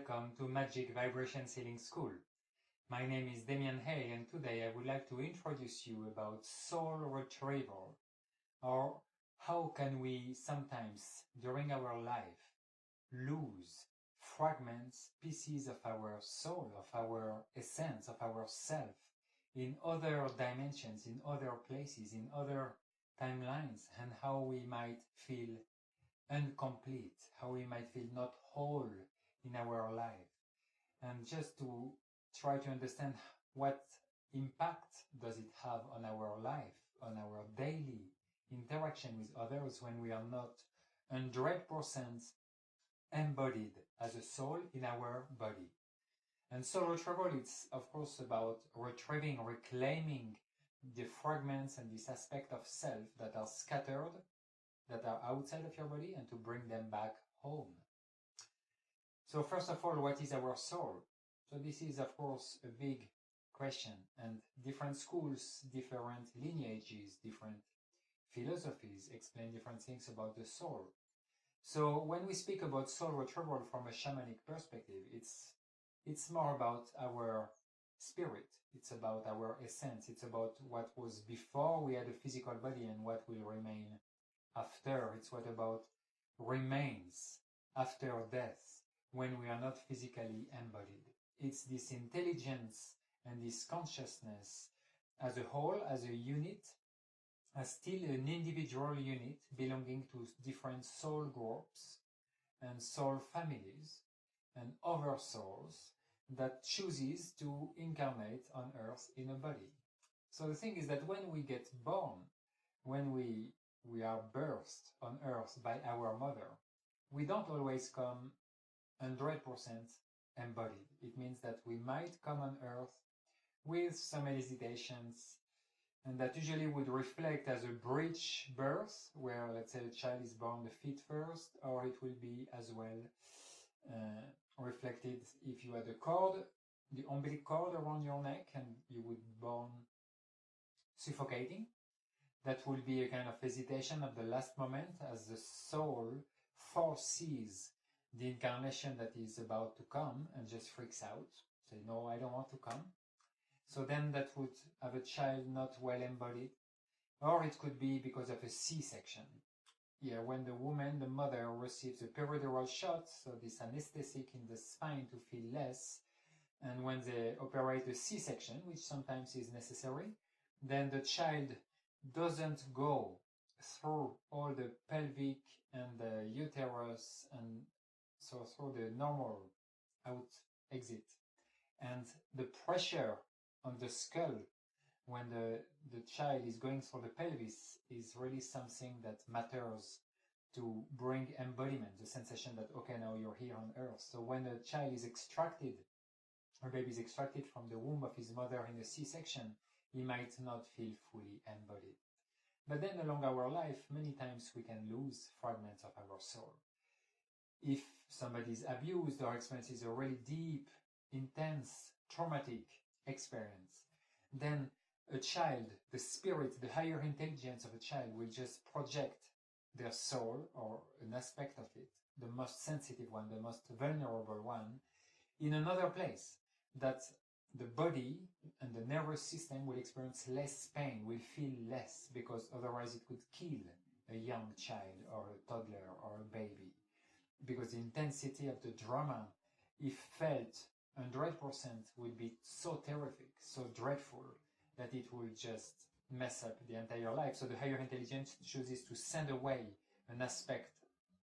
welcome to Magic Vibration Healing School. My name is Demian Haye, and today I would like to introduce you about soul retrieval, or how can we sometimes during our life lose fragments, pieces of our soul, of our essence, of our self in other dimensions, in other places, in other timelines, and how we might feel incomplete, how we might feel not whole in our life. And just to try to understand what impact does it have on our life, on our daily interaction with others when we are not 100% embodied as a soul in our body. And soul retrieval, it's of course about retrieving, reclaiming the fragments and this aspect of self that are scattered, that are outside of your body, and to bring them back home. So first of all, what is our soul? So this is of course a big question, and different schools, different lineages, different philosophies explain different things about the soul. So when we speak about soul retrieval from a shamanic perspective, it's more about our spirit, it's about our essence, it's about what was before we had a physical body and what will remain after. It's what about remains after death, when we are not physically embodied. It's this intelligence and this consciousness as a whole, as a unit, as still an individual unit belonging to different soul groups and soul families and other souls that chooses to incarnate on earth in a body. So the thing is that when we get born, when we are birthed on earth by our mother, we don't always come 100% embodied. It means that we might come on earth with some hesitations, and that usually would reflect as a breech birth, where let's say the child is born the feet first, or it will be as well reflected if you had a cord, the umbilical cord around your neck, and you would be born suffocating. That will be a kind of hesitation at the last moment as the soul foresees the incarnation that is about to come and just freaks out, say, no, I don't want to come. So then that would have a child not well embodied, or it could be because of a C-section. Yeah, when the woman, the mother, receives a peridural shot, so this anesthetic in the spine to feel less, and when they operate a C-section, which sometimes is necessary, then the child doesn't go through all the pelvic and the uterus, and so through the normal exit. And the pressure on the skull when the child is going through the pelvis is really something that matters to bring embodiment, the sensation that, okay, now you're here on earth. So when a child is extracted, or baby is extracted from the womb of his mother in a C-section, he might not feel fully embodied. But then along our life, many times we can lose fragments of our soul. If somebody is abused or experiences a really deep, intense, traumatic experience, then a child, the spirit, the higher intelligence of a child will just project their soul or an aspect of it, the most sensitive one, the most vulnerable one, in another place, that the body and the nervous system will experience less pain, will feel less, because otherwise it could kill a young child or a toddler or a baby. Because the intensity of the drama, if felt 100%, would be so terrific, so dreadful, that it will just mess up the entire life. So the higher intelligence chooses to send away an aspect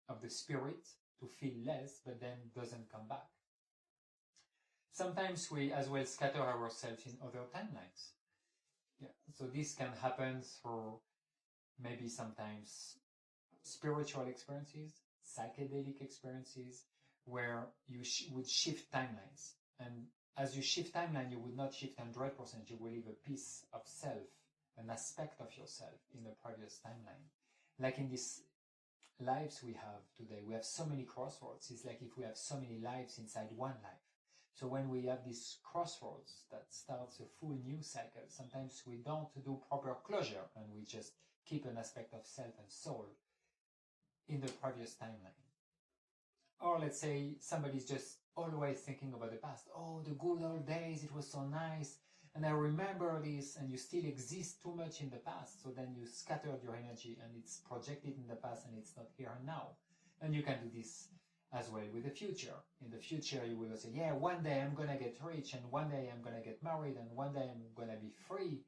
of the spirit to feel less, but then doesn't come back. Sometimes we as well scatter ourselves in other timelines. Yeah. So this can happen through maybe sometimes spiritual experiences, psychedelic experiences, where you would shift timelines. And as you shift timeline, you would not shift 100%, you will leave a piece of self, an aspect of yourself in the previous timeline. Like in these lives we have today, we have so many crossroads. It's like if we have so many lives inside one life. So when we have these crossroads that starts a full new cycle, sometimes we don't do proper closure and we just keep an aspect of self and soul in the previous timeline. Or let's say somebody's just always thinking about the past. Oh, the good old days, it was so nice, and I remember this, and you still exist too much in the past, so then you scattered your energy and it's projected in the past and it's not here and now. And you can do this as well with the future. In the future, you will say, yeah, one day I'm gonna get rich, and one day I'm gonna get married, and one day I'm gonna be free,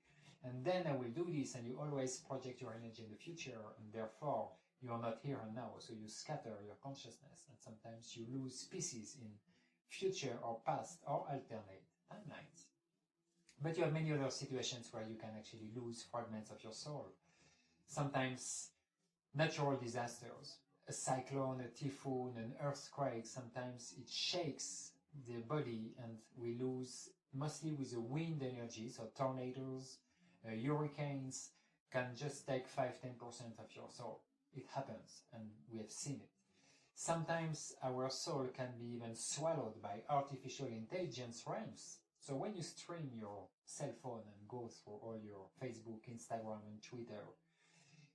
and then I will do this, and you always project your energy in the future, and therefore you are not here and now, so you scatter your consciousness, and sometimes you lose pieces in future or past or alternate timelines. But you have many other situations where you can actually lose fragments of your soul. Sometimes natural disasters, a cyclone, a typhoon, an earthquake, sometimes it shakes the body and we lose, mostly with the wind energy, so tornadoes, hurricanes can just take 5-10% of your soul. It happens, and we have seen it. Sometimes our soul can be even swallowed by artificial intelligence realms. So when you stream your cell phone and go through all your Facebook, Instagram, and Twitter,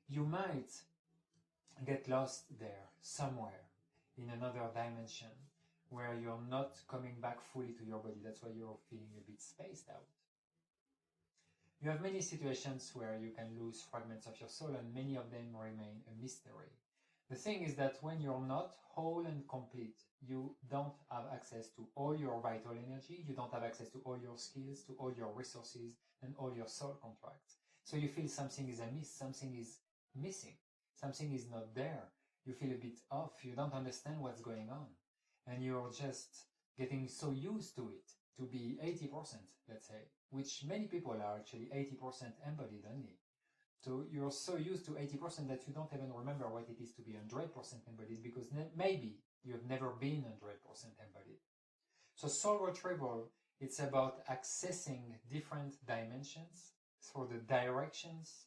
you might get lost there somewhere in another dimension where you're not coming back fully to your body. That's why you're feeling a bit spaced out. You have many situations where you can lose fragments of your soul, and many of them remain a mystery. The thing is that when you're not whole and complete, you don't have access to all your vital energy, you don't have access to all your skills, to all your resources, and all your soul contracts. So you feel something is amiss, something is missing, something is not there. You feel a bit off, you don't understand what's going on. And you're just getting so used to it, to be 80%, let's say, which many people are actually 80% embodied only. So you're so used to 80% that you don't even remember what it is to be 100% embodied, because maybe you've never been 100% embodied. So soul retrieval, it's about accessing different dimensions through the directions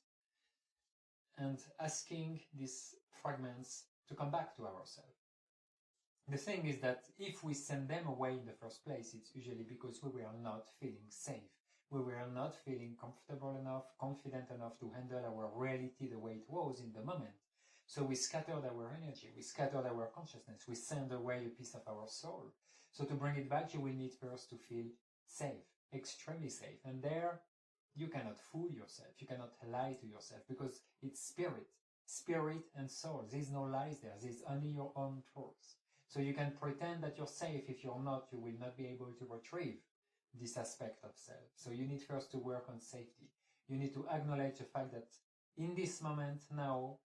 and asking these fragments to come back to ourselves. The thing is that if we send them away in the first place, it's usually because we were not feeling safe. We were not feeling comfortable enough, confident enough to handle our reality the way it was in the moment. So we scattered our energy, we scattered our consciousness, we send away a piece of our soul. So to bring it back, you will need first to feel safe, extremely safe. And there, you cannot fool yourself, you cannot lie to yourself, because it's spirit and soul. There's no lies there, there's only your own truth. So you can pretend that you're safe. If you're not, you will not be able to retrieve this aspect of self. So you need first to work on safety. You need to acknowledge the fact that in this moment now,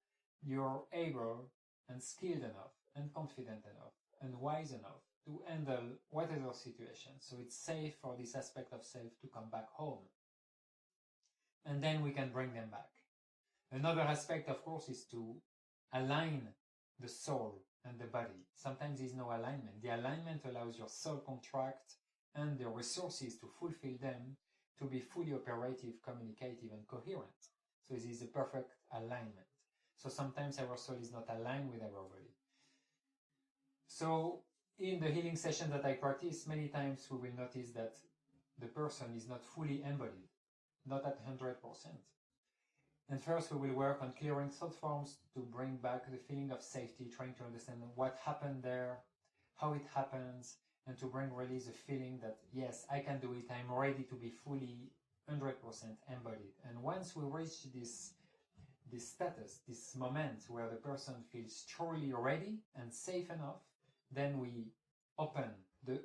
you're able and skilled enough and confident enough and wise enough to handle whatever situation. So it's safe for this aspect of self to come back home. And then we can bring them back. Another aspect, of course, is to align the soul and the body. Sometimes there's no alignment. The alignment allows your soul contract and the resources to fulfill them to be fully operative, communicative, and coherent. So this is a perfect alignment. So sometimes our soul is not aligned with our body. So in the healing session that I practice, many times we will notice that the person is not fully embodied, not at 100%. And first we will work on clearing thought forms to bring back the feeling of safety, trying to understand what happened there, how it happens, and to bring really the feeling that, yes, I can do it, I'm ready to be fully 100% embodied. And once we reach this status, this moment where the person feels truly ready and safe enough, then we open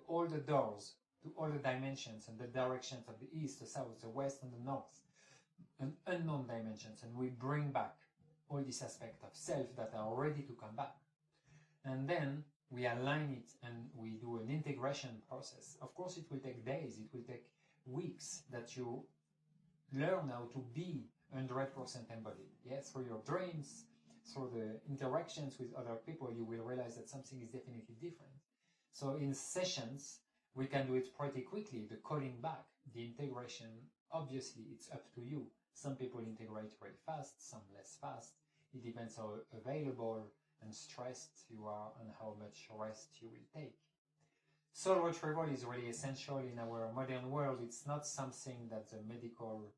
all the doors to all the dimensions and the directions of the east, the south, the west, and the north, and unknown dimensions, and we bring back all these aspects of self that are ready to come back. And then we align it and we do an integration process. Of course, it will take days, it will take weeks that you learn how to be 100% embodied. Yes, through your dreams, through the interactions with other people, you will realize that something is definitely different. So in sessions, we can do it pretty quickly, the calling back, the integration. Obviously, it's up to you. Some people integrate very fast, some less fast. It depends how available and stressed you are and how much rest you will take. Soul retrieval is really essential in our modern world. It's not something that the medical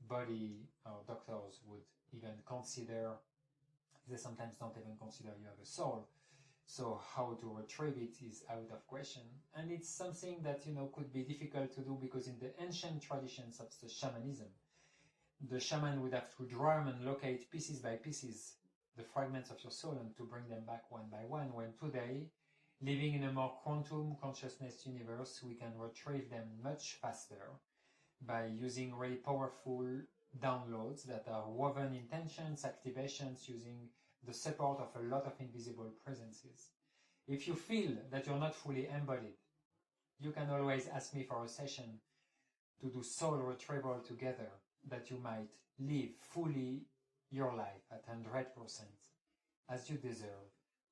body or doctors would even consider. They sometimes don't even consider you have a soul. So how to retrieve it is out of question. And it's something that, could be difficult to do because in the ancient traditions of the shamanism, the shaman would have to drum and locate pieces by pieces the fragments of your soul and to bring them back one by one, when today, living in a more quantum consciousness universe, we can retrieve them much faster by using really powerful downloads that are woven intentions, activations, using the support of a lot of invisible presences. If you feel that you're not fully embodied, you can always ask me for a session to do soul retrieval together, that you might live fully your life at 100% as you deserve,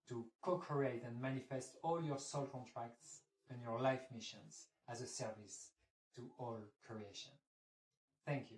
to co-create and manifest all your soul contracts and your life missions as a service to all creation. Thank you.